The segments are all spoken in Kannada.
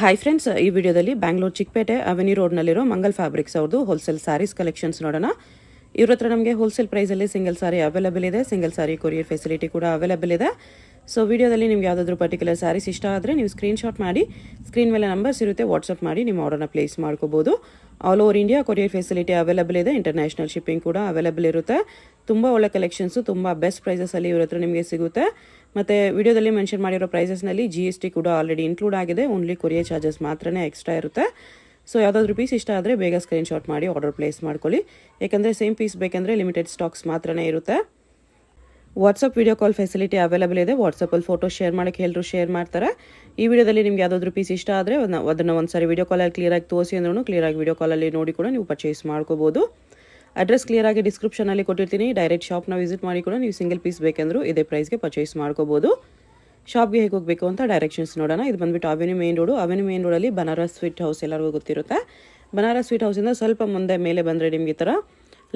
ಹಾಯ್ ಫ್ರೆಂಡ್ಸ್, ಈ ವಿಡಿಯೋದಲ್ಲಿ ಬ್ಯಾಂಗ್ಳೂರ್ ಚಿಕ್ಕಪೇಟೆ ಅವೆನ್ಯೂ ರೋಡ್ನಲ್ಲಿರೋ ಮಂಗಲ್ ಫ್ಯಾಬ್ರಿಕ್ಸ್ ಅವ್ರದ್ದು ಹೋಲ್ಸೇಲ್ ಸ್ಯಾರೀಸ್ ಕಲೆಕ್ಷನ್ಸ್ ನೋಡೋಣ. ಇವ್ರ ಹತ್ರ ನಮಗೆ ಹೋಲ್ಸೇಲ್ ಪ್ರೈಸಲ್ಲಿ ಸಿಂಗಲ್ ಸಾರಿ ಅವೈಲೇಬಲ್ ಇದೆ. ಸಿಂಗಲ್ ಸಾರಿ ಕೊರಿಯರ್ ಫೆಸಿಲಿಟಿ ಕೂಡ ಅವೈಲೇಬಲ್ ಇದೆ. ಸೊ ವಿಡಿಯೋದಲ್ಲಿ ನಿಮ್ಗೆ ಯಾವುದಾದ್ರೂ ಪರ್ಟಿಕ್ಯುಲರ್ ಸ್ಯಾರೀಸ್ ಇಷ್ಟ ಆದರೆ ನೀವು ಸ್ಕ್ರೀನ್ಶಾಟ್ ಮಾಡಿ, ಸ್ಕ್ರೀನ್ ಮೇಲೆ ನಂಬರ್ಸ್ ಇರುತ್ತೆ, ವಾಟ್ಸಪ್ ಮಾಡಿ ನಿಮ್ಮ ಆರ್ಡರ್ನ ಪ್ಲೇಸ್ ಮಾಡ್ಕೋಬೋದು. All over India courier facility available ಇದೆ. ಇಂಟರ್ನ್ಯಾಷನಲ್ ಶಿಪ್ಪಿಂಗ್ ಕೂಡ ಅವೈಲೇಬಲ್ ಇರುತ್ತೆ. ತುಂಬ ಒಳ್ಳೆ ಕಲೆಕ್ಷನ್ಸು, ತುಂಬ ಬೆಸ್ಟ್ ಪ್ರೈಸಸಲ್ಲಿ ಇವ್ರ ಹತ್ರ ನಿಮಗೆ ಸಿಗುತ್ತೆ. ಮತ್ತು ವಿಡಿಯೋದಲ್ಲಿ ಮೆನ್ಷನ್ ಮಾಡಿರೋ ಪ್ರೈಸಸ್ನಲ್ಲಿ GST ಕೂಡ ಆಲ್ರೆಡಿ ಇನ್ಕ್ಲೂಡ್ ಆಗಿದೆ. ಓನ್ಲಿ ಕೊರಿಯರ್ ಚಾರ್ಜಸ್ ಮಾತ್ರನೇ ಎಕ್ಸ್ಟ್ರಾ ಇರುತ್ತೆ. ಸೊ ಯಾವುದಾದ್ರೂ ಪೀಸ್ ಇಷ್ಟ ಆದರೆ ಬೇಗ ಸ್ಕ್ರೀನ್ಶಾಟ್ ಮಾಡಿ ಆರ್ಡರ್ ಪ್ಲೇಸ್ ಮಾಡ್ಕೊಳ್ಳಿ. ಯಾಕಂದರೆ ಸೇಮ್ ಪೀಸ್ ಬೇಕಂದರೆ ಲಿಮಿಟೆಡ್ ಸ್ಟಾಕ್ಸ್ ಮಾತ್ರನೇ ಇರುತ್ತೆ. WhatsApp video call facility available ಇದೆ. ವಾಟ್ಸಪ್ಪಲ್ಲಿ ಫೋಟೋ ಶೇರ್ ಮಾಡೋಕ್ಕೆ ಎಲ್ಲರೂ ಶೇರ್ ಮಾಡ್ತಾರೆ. ಈ ವಿಡಿಯೋದಲ್ಲಿ ನಿಮ್ಗೆ ಯಾವುದಾದ್ರೂ ಪೀಸ್ ಇಷ್ಟ ಆದರೆ ಅದನ್ನು ಒಂದ್ಸರಿ ವಿಡಿಯೋ ಕಾಲಲ್ಲಿ ಕ್ಲಿಯರಾಗಿ ತೋರಿಸಿ ಅಂದ್ರೂ ಕ್ಲಿಯರಾಗಿ ವಿಡಿಯೋ ಕಾಲಲ್ಲಿ ನೋಡಿ ಕೂಡ ನೀವು ಪರ್ಚೇಸ್ ಮಾಡ್ಕೋಬೋದು. ಅಡ್ರೆಸ್ ಕ್ಲಿಯರಾಗಿ ಡಿಸ್ಕ್ರಿಪ್ಷನಲ್ಲಿ ಕೊಟ್ಟಿರ್ತೀನಿ. ಡೈರೆಕ್ಟ್ ಶಾಪ್ನ ವಿಸಿಟ್ ಮಾಡಿ ಕೂಡ ನೀವು ಸಿಂಗಲ್ ಪೀಸ್ ಬೇಕೆಂದರೂ ಇದೇ ಪ್ರೈಸ್ಗೆ ಪರ್ಚೇಸ್ ಮಾಡ್ಕೋಬೋದು. ಶಾಪ್ಗೆ ಹೇಗೆ ಹೋಗಬೇಕು ಅಂತ ಡೈರೆಕ್ಷನ್ಸ್ ನೋಡೋಣ. ಇದು ಬಂದುಬಿಟ್ಟು avenue main road. Avenue main ರೋಡಲ್ಲಿ ಬನಾರಸ್ ಸ್ವೀಟ್ ಹೌಸ್ ಎಲ್ಲರಿಗೂ ಗೊತ್ತಿರುತ್ತೆ. ಬನಾರಸ್ ಸ್ವೀಟ್ ಹೌಸಿಂದ ಸ್ವಲ್ಪ ಮುಂದೆ ಮೇಲೆ ಬಂದರೆ ನಿಮಗೆ ಈ ಥರ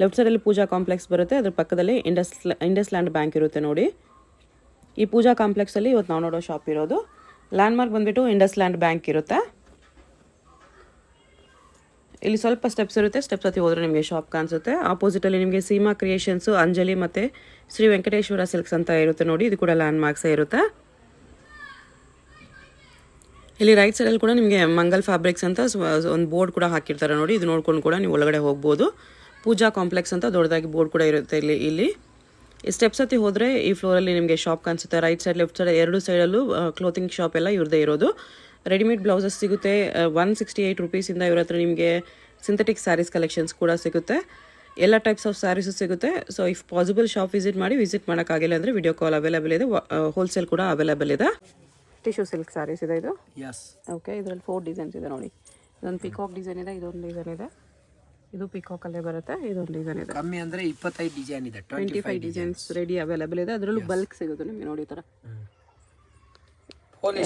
ಲೆಫ್ಟ್ ಸೈಡಲ್ಲಿ ಪೂಜಾ ಕಾಂಪ್ಲೆಕ್ಸ್ ಬರುತ್ತೆ. ಅದ್ರ ಪಕ್ಕದಲ್ಲಿ ಇಂಡಸ್ ಲ್ಯಾಂಡ್ ಬ್ಯಾಂಕ್ ಇರುತ್ತೆ ನೋಡಿ. ಈ ಪೂಜಾ ಕಾಂಪ್ಲೆಕ್ಸಲ್ಲಿ ಇವತ್ತು ನಾವು ನೋಡೋ ಶಾಪ್ ಇರೋದು. ಲ್ಯಾಂಡ್ಮಾರ್ಕ್ ಬಂದುಬಿಟ್ಟು ಇಂಡಸ್ ಲ್ಯಾಂಡ್ ಬ್ಯಾಂಕ್ ಇರುತ್ತೆ. ಇಲ್ಲಿ ಸ್ವಲ್ಪ ಸ್ಟೆಪ್ಸ್ ಇರುತ್ತೆ. ಸ್ಟೆಪ್ಸ್ ಹತ್ತಿ ಹೋದರೆ ನಿಮಗೆ ಶಾಪ್ ಕಾಣಿಸುತ್ತೆ. ಆಪೋಸಿಟಲ್ಲಿ ನಿಮಗೆ ಸೀಮಾ ಕ್ರಿಯೇಷನ್ಸು, ಅಂಜಲಿ ಮತ್ತು ಶ್ರೀ ವೆಂಕಟೇಶ್ವರ ಸಿಲ್ಕ್ಸ್ ಅಂತ ಇರುತ್ತೆ ನೋಡಿ. ಇದು ಕೂಡ ಲ್ಯಾಂಡ್ ಮಾರ್ಕ್ಸೇ ಇರುತ್ತೆ. ಇಲ್ಲಿ ರೈಟ್ ಸೈಡಲ್ಲಿ ಕೂಡ ನಿಮಗೆ ಮಂಗಲ್ ಫ್ಯಾಬ್ರಿಕ್ಸ್ ಅಂತ ಒಂದು ಬೋರ್ಡ್ ಕೂಡ ಹಾಕಿರ್ತಾರೆ ನೋಡಿ. ಇದು ನೋಡ್ಕೊಂಡು ಕೂಡ ನೀವು ಒಳಗಡೆ ಹೋಗ್ಬೋದು. ಪೂಜಾ ಕಾಂಪ್ಲೆಕ್ಸ್ ಅಂತ ದೊಡ್ಡದಾಗಿ ಬೋರ್ಡ್ ಕೂಡ ಇರುತ್ತೆ ಇಲ್ಲಿ. ಈ ಸ್ಟೆಪ್ಸ್ ಹತ್ತಿ ಹೋದರೆ ಈ ಫ್ಲೋರಲ್ಲಿ ನಿಮಗೆ ಶಾಪ್ ಕಾಣಿಸುತ್ತೆ. ರೈಟ್ ಸೈಡ್ ಲೆಫ್ಟ್ ಸೈಡ್ ಎರಡು ಸೈಡಲ್ಲೂ ಕ್ಲೋತಿಂಗ್ ಶಾಪ್ ಎಲ್ಲ ಇವ್ರದ್ದೇ ಇರೋದು. ರೆಡಿಮೇಡ್ ಬ್ಲೌಸಸ್ ಸಿಗುತ್ತೆ. 168 ರುಪೀಸಿಂದ ಇವ್ರ ಹತ್ರ ನಿಮಗೆ ಸಿಂಥೆಟಿಕ್ ಸ್ಯಾರೀಸ್ ಕಲೆಕ್ಷನ್ಸ್ ಕೂಡ ಸಿಗುತ್ತೆ. ಎಲ್ಲ ಟೈಪ್ಸ್ ಆಫ್ ಸ್ಯಾರೀಸು ಸಿಗುತ್ತೆ. So if possible shop visit ಮಾಡೋಕ್ಕಾಗಿಲ್ಲ ಅಂದರೆ ವಿಡಿಯೋ ಕಾಲ್ ಅವೈಲೇಬಲ್ ಇದೆ. ಹೋಲ್ಸೇಲ್ ಕೂಡ ಅವೈಲೇಬಲ್ ಇದೆ. ಟಿಶ್ಯೂ ಸಿಲ್ಕ್ ಸ್ಯಾರೀಸ್ ಇದೆ ಇದು. ಓಕೆ, ಇದರಲ್ಲಿ 4 ಡಿಸೈನ್ಸ್ ಇದೆ ನೋಡಿ. ಇದೊಂದು ಪಿಕಾಕ್ ಡಿಸೈನ್ ಇದೆ, ಇದೊಂದು ಡಿಸೈನ್ ಇದೆ, ಇದು ಪಿಕಾಕ್ ಅಲ್ಲೇ ಬರುತ್ತೆ, ಇದೊಂದು ಡಿಸೈನ್ ಇದೆ. ಕಮ್ಮಿ ಅಂದರೆ 25 ಡಿಸೈನ್ ಇದೆ. 25 ಡಿಸೈನ್ಸ್ ರೆಡಿ ಅವೈಲೇಬಲ್ ಇದೆ. ಅದರಲ್ಲೂ ಬಲ್ಕ್ ಸಿಗುತ್ತೆ ನಿಮಗೆ ನೋಡಿ. ಈ ಥರ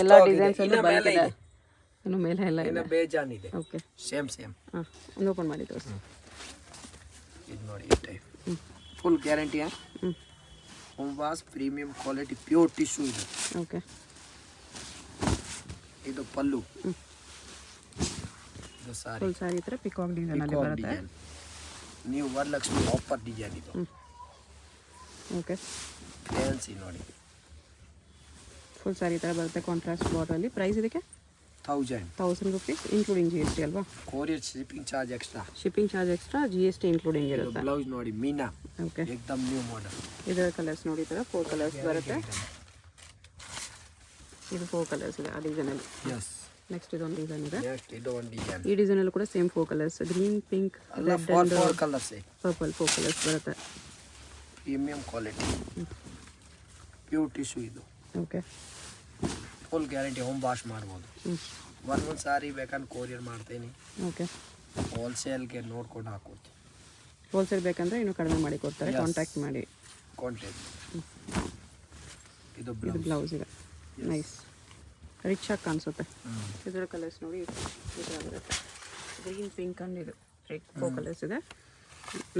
ಎಲ್ಲ ಡಿಸೈನ್ಸ್ ಅಲ್ಲಿ ಬಲ್ಕ್ ಇದೆ. ಇನ್ನು ಮೇಲೆ ಎಲ್ಲ ಇದೆ, ಬೇಜಾನ್ ಇದೆ. ಓಕೆ, ಸೇಮ್ ಹಾಂ, ಒಂದು ಓಪನ್ ಮಾಡಿ ತೋರಿಸಿ. ಇದು ನೋಡಿ, ಈ type full guarantee. Home wash premium quality pure tissue ಇದೆ. ಓಕೆ, ಇದು ಪಲ್ಲು. ಇದು ಸಾರಿ, ಫುಲ್ ಸಾರಿ ಈ ಥರ ಪಿಕಾಕ್ ಡಿಸೈನ್ ಅಲ್ಲಿ ಬರುತ್ತೆ. ನೀವು ವರಲಕ್ಷ್ಮಿ ಆಫರ್ ಡಿಸೈನ್ ಇದು. ಓಕೆ, ಫ್ಯಾನ್ಸಿ ನೋಡಿ, ಫುಲ್ ಸಾರಿ ಈ ಥರ ಬರುತ್ತೆ ಕಾಂಟ್ರಾಸ್ಟ್ ಬಾರ್ಡರಲ್ಲಿ. ಪ್ರೈಸ್ ಇದಕ್ಕೆ 1000 ರುಪೀಸ್ ಇನ್ಕ್ಲೂಡಿಂಗ್ GST ಅಲ್ವಾ? Courier shipping charge extra. Shipping charge extra, GST including ಇರುತ್ತೆ. ಬ್ಲೌಸ್ ನೋಡಿ, ಮೀನಾ. ಓಕೆ, ಏಕದಮ್ ನ್ಯೂ ಮಾಡೆಲ್. ಇದರ ಕಲರ್ಸ್ ನೋಡಿ, ಈ ಥರ 4 ಕಲರ್ಸ್ ಬರುತ್ತೆ. ಇದು 4 ಕಲರ್ಸ್ ಇದೆ ಆ ಡಿಸೈನಲ್ಲಿ. ನೆಕ್ಸ್ಟ್ ಇದೊಂದು ಡಿಸೈನ್ ಇದೆ. ಈ ಡಿಸೈನಲ್ಲೂ ಕೂಡ same 4 colours, green, pink, red and purple 4 colours ಬರುತ್ತೆ. ಪ್ರೀಮಿಯಂ ಕ್ವಾಲಿಟಿ ಪ್ಯೂರ್ ಟಿಶ್ಯೂ ಇದು. Okay, full guarantee. Home wash ಮಾಡ್ಬೋದು. ಒಂದೊಂದು ಸಾರಿ ಬೇಕಂದ್ರೆ ಕೊರಿಯರ್ ಮಾಡ್ತೀನಿ. ಓಕೆ, ಹೋಲ್ಸೇಲ್ಗೆ ನೋಡ್ಕೊಂಡು ಹಾಕೋತೀನಿ. ಹೋಲ್ಸೇಲ್ ಬೇಕಂದ್ರೆ ಇನ್ನೂ ಕಡಿಮೆ ಮಾಡಿ ಕೊಡ್ತಾರೆ. ಕಾಂಟ್ಯಾಕ್ಟ್ ಮಾಡಿ. ಇದು ಬ್ಲೌಸ್ ಇದೆ. ನೈಸ್, ರಿಚ್ ಆಗಿ ಕಾಣಿಸುತ್ತೆ. ಇದರ ಕಲರ್ಸ್ ನೋಡಿ, ಈ ಥರ ಬರುತ್ತೆ. ಗ್ರೀನ್, ಪಿಂಕ್ ಅಂಡ್ ಇದು ರೆಡ್ 4 ಕಲರ್ಸ್ ಇದೆ.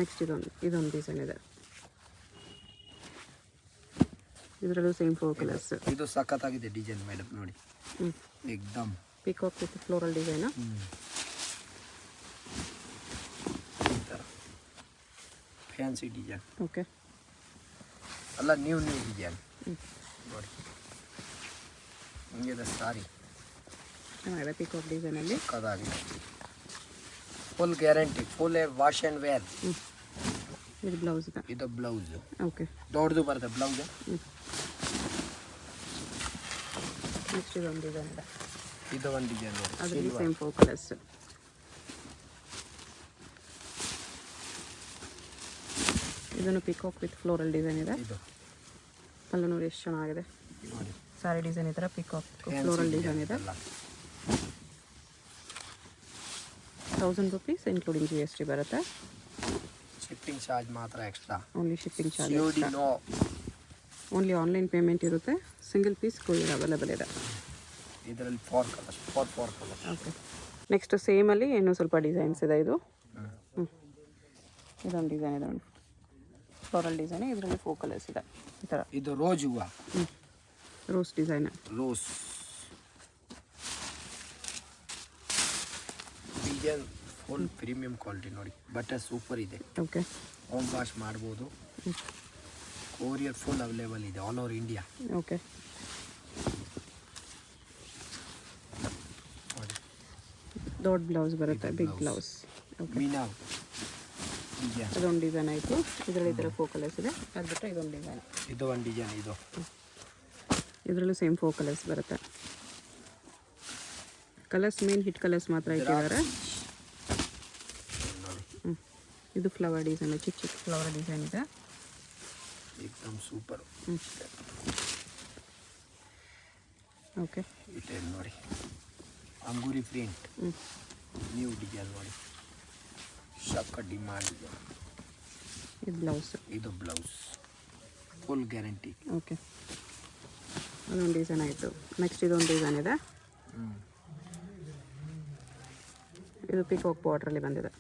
ನೆಕ್ಸ್ಟ್ ಇದೊಂದು ಡಿಸೈನ್ ಇದೆ. ಇದರಲ್ಲೂ ಸೇಮ್ 4 ಕಲರ್ಸ್. ಇದು ಸಖತ್ತಾಗಿದೆ ಡಿಸೈನ್ ಮೇಡಮ್ ನೋಡಿ. ಏಕದಮ್ peacock with floral design. Fancy design. Okay, ಅಲ್ಲ ನ್ಯೂ ಡಿಸೈನ್ ನೋಡಿ. ಹಿಂಗಿದೆ ಸಾರಿ, ಚೆನ್ನಾಗಿದೆ. ಪಿಕಾಕ್ ಡಿಸೈನಲ್ಲಿ ಸಖತ್ತಾಗಿದೆ. Full guarantee, full wash and wear. ಇದು ಬ್ಲೌಸ್ ಇದೆ. ಇದು ಬ್ಲೌಸ್. ಓಕೆ, ದೊಡ್ಡದು ಬರುತ್ತೆ ಬ್ಲೌಸ್. ನೆಕ್ಸ್ಟ್ ಇದೊಂದು ಡಿಸೈನ್ ಇದೆ. ಇದು ಒಂದು ಡಿಸೈನ್ ನೋಡಿ, ಅದರಲ್ಲಿ ಸೇಮ್ 4 ಕಲರ್ಸ್. ಇದನ್ನು ಪಿಕಾಕ್ ವಿತ್ ಫ್ಲೋರಲ್ ಡಿಸೈನ್ ಇದೆ. ಇದು ಪಲ್ಲು ನೋಡಿ ಎಷ್ಟು ಚೆನ್ನಾಗಿದೆ. ನೋಡಿ ಸಾರಿ ಡಿಸೈನ್ ಈ ಥರ ಪಿಕಾಕ್ ಫ್ಲೋರಲ್ ಡಿಸೈನ್ ಇದೆ. 1000 ರುಪೀಸ್ ಇನ್ಕ್ಲೂಡಿಂಗ್ GST ಬರುತ್ತೆ. ಶಿಪ್ಪಿಂಗ್ ಚಾರ್ಜ್ ಮಾತ್ರ extra. Only shipping charge. Only online payment ಇರುತ್ತೆ. ಸಿಂಗಲ್ ಪೀಸ್ ಕೊರಿಯರ್ ಅವೈಲೇಬಲ್ ಇದೆ. ಇದರಲ್ಲಿ 4 ಕಲರ್ಸ್. ಓಕೆ, ನೆಕ್ಸ್ಟ್ ಸೇಮಲ್ಲಿ ಇನ್ನೂ ಸ್ವಲ್ಪ ಡಿಸೈನ್ಸ್ ಇದೆ. ಇದೊಂದು ಡಿಸೈನ್ ಇದೆ ನೋಡಿ, ಫ್ಲೋರಲ್ ಡಿಸೈನ್. ಇದರಲ್ಲಿ 4 ಕಲರ್ಸ್ ಇದೆ ಈ ಥರ. ಇದು ರೋಜ್ ಹೂವು, rose design. Rose design full premium quality ನೋಡಿ, ಬಟ್ಟೆ ಸೂಪರ್ ಇದೆ. ಓಕೆ, ಹೋಮ್ ವಾಶ್ ಮಾಡ್ಬೋದು. ಕೊರಿಯರ್ ಫುಲ್ ಅವೈಲೇಬಲ್ ಇದೆ ಆಲ್ ಓವರ್ ಇಂಡಿಯಾ. ಓಕೆ, ನೋಡಿ ದೊಡ್ಡ ಬ್ಲೌಸ್ ಬರುತ್ತೆ, ಬಿಗ್ ಬ್ಲೌಸ್. ಓಕೆ, ಮೀನಾ ಡಿಸೈನ್, ಅದೊಂದು ಡಿಸೈನ್ ಆಯಿತು. ಇದರಲ್ಲಿ ಈ ಥರ ಫೋಕಲಸ್ ಇದೆ. ಅದು ಬಿಟ್ಟರೆ ಇದೊಂದು ಡಿಸೈನ್, ಇದು ಒಂದು ಡಿಸೈನ್. ಇದು ಇದರಲ್ಲೂ ಸೇಮ್ ಫೋಕಲಸ್ ಬರುತ್ತೆ. ಕಲರ್ಸ್ ಮೇನ್ ಹಿಟ್ ಕಲರ್ಸ್ ಮಾತ್ರ ಇಟ್ಟಿದ್ದಾರೆ. ನೋಡಿ ಇದು ಫ್ಲವರ್ ಡಿಸೈನ್, ಚಿಕ್ಕ ಚಿಕ್ಕ ಫ್ಲವರ್ ಡಿಸೈನ್ ಇದೆ. ಏಕದಮ್ ಸೂಪರ್. ಓಕೆ, ಇದೆ ನೋಡಿ ಅಂಗೂರಿ ಪ್ರಿಂಟ್, ನ್ಯೂ ಡಿಸೈನ್ ನೋಡಿ, ಸಕ್ಕ ಡಿಮಾಂಡ್ ಇದೆ. ಇದು ಬ್ಲೌಸ್, ಇದು ಬ್ಲೌಸ್ ಫುಲ್ ಗ್ಯಾರಂಟಿ. ಓಕೆ, ಅದೊಂದು ಡಿಸೈನ್ ಆಯಿತು. ನೆಕ್ಸ್ಟ್ ಇದೊಂದು ಡಿಸೈನ್ ಇದೆ. ಇದು ಪಿಕಾಕ್ ಬಾರ್ಡ್ರಲ್ಲಿ ಬಂದಿದೆ.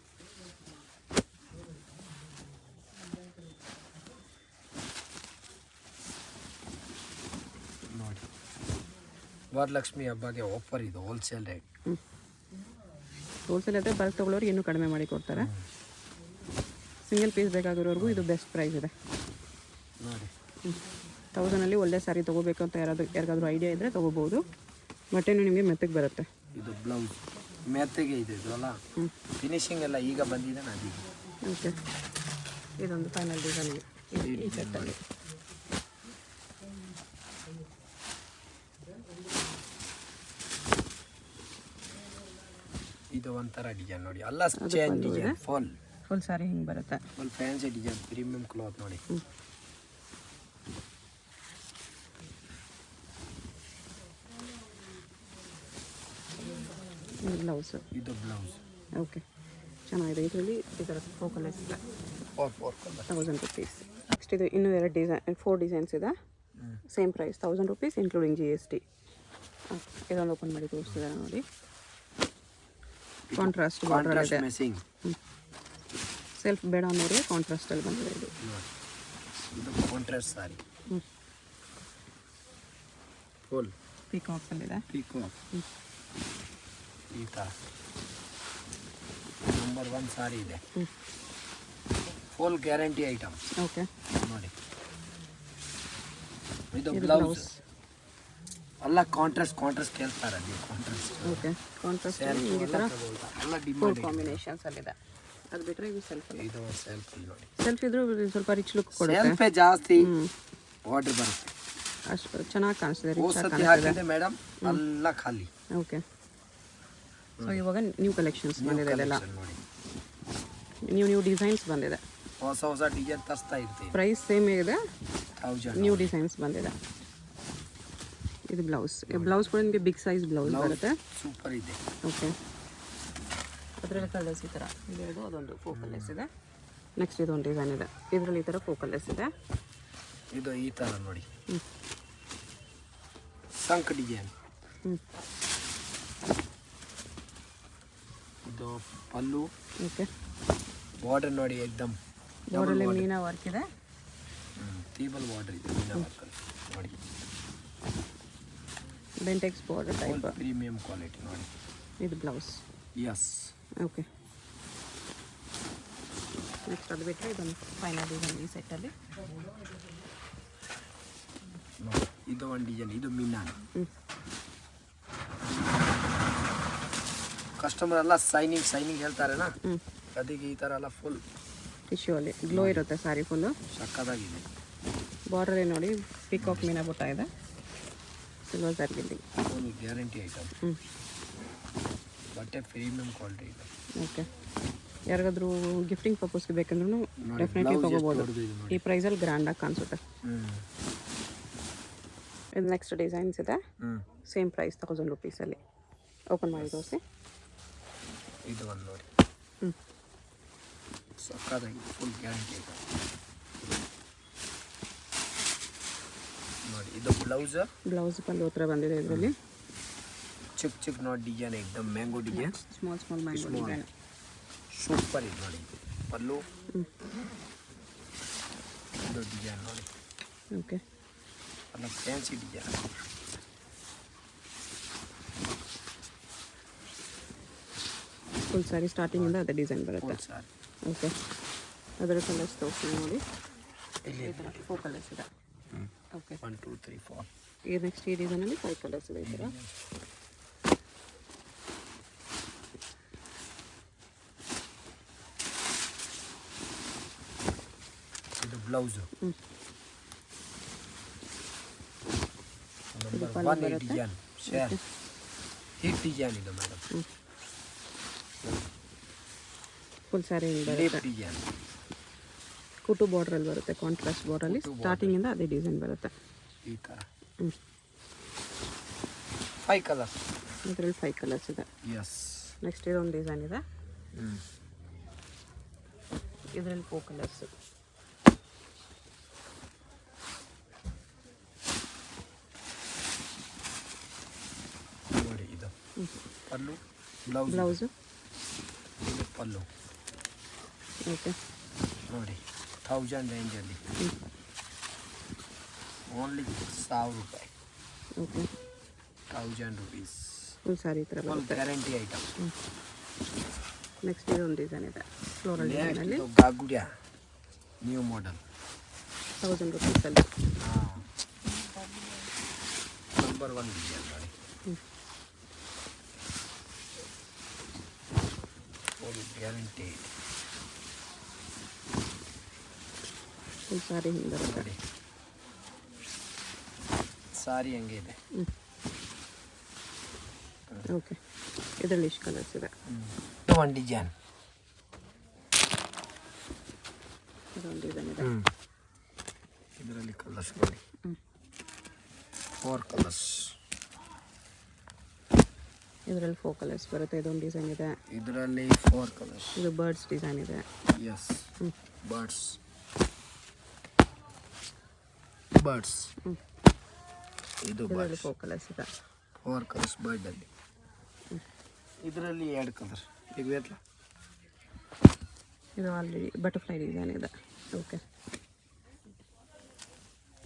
ನೋಡಿ ವರಲಕ್ಷ್ಮಿ ಹಬ್ಬಗೆ ಆಫರ್ ಇದು, ಹೋಲ್ಸೇಲ್ ರೇಟ್. ಹೋಲ್ಸೇಲ್ ಆದರೆ ಬಲ್ಕ್ ತೊಗೊಳ್ಳೋರಿಗೆ ಇನ್ನೂ ಕಡಿಮೆ ಮಾಡಿ ಕೊಡ್ತಾರೆ. ಸಿಂಗಲ್ ಪೀಸ್ ಬೇಕಾಗಿರೋರ್ಗೂ ಇದು ಬೆಸ್ಟ್ ಪ್ರೈಸ್ ಇದೆ. ನೋಡಿ 1000ಅಲ್ಲಿ ಒಳ್ಳೆ ಸ್ಯಾರಿ ತೊಗೋಬೇಕು ಅಂತ ಯಾರಿಗಾದ್ರೂ ಐಡಿಯಾ ಇದ್ದರೆ ತೊಗೋಬೋದು. ಬಟ್ಟೆನೂ ನಿಮಗೆ ಮೆತ್ತಗೆ ಬರುತ್ತೆ. ಇದು ಬ್ಲೌಸ್ ಮೆತ್ತಗೆ ಇದೆ ಇದು ಅಲ್ಲ, ಫಿನಿಶಿಂಗ್ ಎಲ್ಲ ಈಗ ಬಂದಿದೆ ನಾನು. ಓಕೆ, ಇದೊಂದು ಫೈನಲ್ ಡಿಸೈನ್ ಈ ಸೆಟ್ಟಲ್ಲಿ. ಇದು ಒಂಥರ ಡಿಸೈನ್ ನೋಡಿ, ಅಲ್ಲ ಚೇಂಜ್ ಡಿಸೈನ್, ಫುಲ್ ಸ್ಯಾರಿ ಹಿಂಗೆ ಬರುತ್ತೆ. Full fancy design, premium cloth ನೋಡಿ. ಬ್ಲೌಸ್, ಇದು ಬ್ಲೌಸ್. ಓಕೆ, ಚೆನ್ನಾಗಿದೆ. ಇದರಲ್ಲಿ ಈ ಥರ ಫೋಕಲಸ್ ಇದೆ. 1000 ರುಪೀಸ್. ನೆಕ್ಸ್ಟ್ ಇದು ಇನ್ನೂ 4 ಡಿಸೈನ್ಸ್ ಇದೆ. Same price 1000 rupees including GST. ಇದೊಂದು ಓಪನ್ ಮಾಡಿ ತೋರಿಸ್ತಿದ್ದಾರೆ ನೋಡಿ. ಕಾಂಟ್ರಾಸ್ಟ್ ಬಾರ್ಡರ್ ಇದೆ. ಸೆಲ್ಫ್ ಬೇಡ ಅನ್ನೋರಿಗೆ ಕಾಂಟ್ರಾಸ್ಟಲ್ಲಿ ಬಂದಿದೆ ಇದು. ಇದು ಕಾಂಟ್ರಾಸ್ಟ್ ಸಾರಿ, ಫುಲ್ ಪಿಕಾಕ್ಸಲ್ಲಿದೆ. ಪಿಕಾಕ್ ಈ ಥರ ನಂಬರ್ 1 ಸಾರಿ ಇದೆ. Full guarantee item. ಓಕೆ, ನೋಡಿ ಇದು ಬ್ಲೌಸ್ ಅಲ್ಲ, ಕಾಂಟ್ರಾಸ್ಟ್ ಕೇಳ್ತಾರೆ ನೀವು, ಕಾಂಟ್ರಾಸ್ಟ್. ಓಕೆ, ಕಾಂಟ್ರಾಸ್ಟ್ ಈ ಥರ ಎಲ್ಲ ಫುಲ್ ಡಿಮಾಂಡ್. ಕಾಂಬಿನೇಷನ್ಸಲ್ಲಿದೆ. ಅದು ಬಿಟ್ಟರೆ ಇದು ಸೆಲ್ಫ್. ಇದು ಸೆಲ್ಫ್ ನೋಡಿ, ಸೆಲ್ಫ್ ಇದ್ರೂ ಸ್ವಲ್ಪ ರಿಚ್ ಲುಕ್ ಕೊಡುತ್ತೆ. ಸೆಲ್ಫೇ ಜಾಸ್ತಿ ಆರ್ಡರ್ ಬರುತ್ತೆ. ಅಷ್ಟು ಚೆನ್ನಾಗಿ ಕಾಣಿಸ್ತಿದೆ, ರಿಚ್ ಆಗಿ ಸತಿ ಕಾಣಿಸ್ತಿದೆ. ಹಾಕಿದೆ ಮೇಡಮ್, ಎಲ್ಲ ಖಾಲಿ. ಓಕೆ, ಸೊ ಇವಾಗ ನ್ಯೂ ಕಲೆಕ್ಷನ್ಸ್ ಬಂದಿದೆ. ಇದೆಲ್ಲ ನೋಡಿ, ನ್ಯೂ ಡಿಸೈನ್ಸ್ ಬಂದಿದೆ. ಹೊಸ ಡಿಸೈನ್ ತರಿಸ್ತಾ ಇರ್ತೀವಿ. ಪ್ರೈಸ್ ಸೇಮ್ ಇದೆ, 1000. ನ್ಯೂ ಡಿಸೈನ್ಸ್ ಬಂದಿದೆ. ಇದು ಬ್ಲೌಸ್ ಕೂಡ ನಿಮಗೆ ಬಿಗ್ ಸೈಜ್ ಬ್ಲೌಸ್ ಬರುತ್ತೆ. ಸೂಪರ್ ಇದೆ. ಓಕೆ, ಅದರಲ್ಲಿ ಕಲರ್ಸ್ ಈ ಥರ ಇದು ಅದೊಂದು ಫೋಕಲ್ಲೆಸ್ ಇದೆ. ನೆಕ್ಸ್ಟ್ ಇದೊಂದು ಡಿಸೈನ್ ಇದೆ, ಇದರಲ್ಲಿ ಈ ಥರ ಫೋಕಲ್ಲೆಸ್ ಇದೆ. ಇದು ಈ ಥರ ನೋಡಿ, ಸಂಕ್ ಡಿಸೈನ್. ಇದು ಪಲ್ಲು. ಓಕೆ, ಬಾರ್ಡರ್ ನೋಡಿ, ಏಕ್ದಮ್ ಬಾರ್ಡರಲ್ಲಿ ಮೀನಾ ವರ್ಕ್ ಇದೆ. ಟೇಬಲ್ ಬಾರ್ಡರ್ ಇದೆ, ಮೀನಾ ವರ್ಕ್ ನೋಡಿ, Bentex border type, premium quality ನೋಡಿ. ಇದು ಬ್ಲೌಸ್. ಎಸ್. ಓಕೆ, ನೆಕ್ಸ್ಟ್ ಅದು ಬಿಟ್ಟರೆ ಇದೊಂದು ಫೈನಲ್ ಡಿಸೈನ್ ಈ ಸೆಟ್ಟಲ್ಲಿ. ನೋಡಿ ಇದು ಒಂದು ಡಿಸೈನ್, ಇದು ಮೀನಾ. ಕಸ್ಟಮರ್ ಎಲ್ಲ ಸೈನಿಂಗ್ ಹೇಳ್ತಾರೇನಾ, ಅದಕ್ಕೆ ಈ ಥರ ಎಲ್ಲ ಫುಲ್ ಟಿಶ್ಯೂ ಅಲ್ಲಿ ಗ್ಲೋ ಇರುತ್ತೆ ಸ್ಯಾರಿ ಫುಲ್ಲು. ಸಕ್ಕದಾಗಿದೆ. ಬಾರ್ಡರೇ ನೋಡಿ ಪಿಕಾಕ್ ಮೀನಾ ಬುಟ್ಟ ಇದೆ, ಸಿಲ್ವರ್ ಸರ್ಗಿಲ್ಲಿ. ಫುಲ್ ಗ್ಯಾರಂಟಿ ಐಟಮ್, ಬಟ್ಟೆ ಪ್ರೀಮಿಯಂ ಕ್ವಾಲಿಟಿ ಇದೆ. ಓಕೆ, ಯಾರಿಗಾದ್ರೂ ಗಿಫ್ಟಿಂಗ್ ಪರ್ಪಸ್ಗೆ ಬೇಕಂದ್ರೂ ಡೆಫಿನೆಟ್ಲಿ ತೊಗೋಬೋದು. ಈ ಪ್ರೈಸಲ್ಲಿ ಗ್ರ್ಯಾಂಡಾಗಿ ಕಾಣಿಸುತ್ತೆ. ಇದು ನೆಕ್ಸ್ಟ್ ಡಿಸೈನ್ಸ್ ಇದೆ, ಸೇಮ್ ಪ್ರೈಸ್ 1000 ರುಪೀಸಲ್ಲಿ. ಓಪನ್ ಮಾಡಿ ತೋರಿಸಿ. ಇದು ಒಂದು ನೋಡಿ, ಸಕ್ಕದಾಗಿ ಫುಲ್ ಗ್ಯಾರಂಟಿ ಐಟಮ್ ನೋಡಿ. ಇದು ಬ್ಲೌಸ್ ಪಲ್ಲು ಹತ್ರ ಬಂದಿದೆ. ಇದರಲ್ಲಿ ಚಿಕ್ಕ ನೋಡಿ ಡಿಸೈನ್, ಏಕ್ದಮ್ mango design, small mango design. Super ಇದೆ ನೋಡಿ. ಪಲ್ಲು ಇದು ಡಿಸೈನ್ ನೋಡಿ. ಓಕೆ, ಎಲ್ಲ ಫ್ಯಾನ್ಸಿ ಡಿಸೈನ್. ಫುಲ್ ಸ್ಯಾರಿ ಸ್ಟಾರ್ಟಿಂಗಿಂದ ಅದೇ ಡಿಸೈನ್ ಬರುತ್ತೆ. ಫುಲ್ ಸಾರಿ. ಓಕೆ, ಅದರ ಕಲರ್ಸ್ ತೋರಿಸ್ತೀನಿ ನೋಡಿ. ಇಲ್ಲಿ ಈ ಥರ 4 ಕಲರ್ಸ್ ಇದೆ. ಓಕೆ, 1 2 3 4. ಈ ನೆಕ್ಸ್ಟ್ ಈ ಡಿಸೈನಲ್ಲಿ 5 ಕಲರ್ಸ್ ಇದೆ ಈ ಥರ. ಇದು ಬ್ಲೌಸು. ಇದು ನಂಬರ್ ಪಲ್ಲು 1 ಬರುತ್ತೆ. ಡಿಸೈನ್ ಶೇರ್ ಹಿಟ್ ಡಿಸೈನ್ ಇದು ಮೇಡಮ್. ಫುಲ್ ಸ್ಯಾರಿ ಹಿಂಗೆ ಲೀಫ್ ಬರುತ್ತೆ. ಡಿಸೈನ್ ಕುಟು ಬಾರ್ಡ್ರಲ್ಲಿ ಬರುತ್ತೆ, ಕಾಂಟ್ರಾಸ್ಟ್ ಬಾರ್ಡರಲ್ಲಿ ಸ್ಟಾರ್ಟಿಂಗಿಂದ ಅದೇ ಡಿಸೈನ್ ಬರುತ್ತೆ. ಈ ಥರ ಹ್ಞೂ 5 ಕಲರ್ಸ್. ಇದರಲ್ಲಿ 5 ಕಲರ್ಸ್ ಇದೆ. ಎಸ್. ನೆಕ್ಸ್ಟ್ ಇದೊಂದು ಡಿಸೈನ್ ಇದೆ, ಇದರಲ್ಲಿ 4 ಕಲರ್ಸ್. ನೋಡಿ ಇದು ಪಲ್ಲು, ಬ್ಲೌಸ್. ಬ್ಲೌಸು. ಇದು ಪಲ್ಲು. ಓಕೆ, ನೋಡಿ 1000 ರೇಂಜಲ್ಲಿ ಓನ್ಲಿ 1000 ರೂಪಾಯಿ. Okay, 1000 rupees. ಫುಲ್ ಸ್ಯಾರಿ ಈ ಥರ ಫುಲ್ ಬರುತ್ತೆ. Guarantee item. ನೆಕ್ಸ್ಟ್ ಇದೊಂದು ಡಿಸೈನ್ ಇದೆ, ಫ್ಲೋರಲ್ ಡಿಸೈನಲ್ಲಿ ನೆಕ್ಸ್ಟ್ ಗಾಗುಡ್ಯಾ ನ್ಯೂ ಮಾಡೆಲ್ 1000 ರುಪೀಸಲ್ಲಿ. ನಂಬರ್ 1 ಡಿಸೈನ್ ನೋಡಿ. Full guarantee. ಫುಲ್ ಸ್ಯಾರಿ ಹಿಂಗೆ ಬರುತ್ತೆ. ನೋಡಿ ಸಾರಿ ಹಂಗೆ ಇದೆ. ಓಕೆ, ಇದರಲ್ಲಿ ಇಷ್ಟು ಕಲರ್ಸ್ ಇದೆ. ಇದು ಒಂದು ಡಿಸೈನ್. ಇದೊಂದು ಡಿಸೈನ್ ಇದೆ. ಇದರಲ್ಲಿ ಕಲರ್ಸ್ ನೋಡಿ 4 ಕಲರ್ಸ್. ಇದರಲ್ಲಿ 4 ಕಲರ್ಸ್ ಬರುತ್ತೆ. ಇದೊಂದು ಡಿಸೈನ್ ಇದೆ. ಇದರಲ್ಲಿ 4 ಕಲರ್ಸ್. ಇದು ಬರ್ಡ್ಸ್ ಡಿಸೈನ್ ಇದೆ. Yes, birds. ಬರ್ಡ್ಸ್. ಇದು ಇದರಲ್ಲಿ ಬರ್ಡ್ಸ್. 4 ಕಲರ್ಸ್ ಇದೆ. 4 ಕಲರ್ಸ್ ಬರ್ಡಲ್ಲಿ. ಇದರಲ್ಲಿ 2 ಕಲರ್. ಈಗ ವೇಟ್ಲ ಇದು ಆಲ್ರೆಡಿ ಬಟರ್ಫ್ಲೈ ಡಿಸೈನ್ ಇದೆ. ಓಕೆ,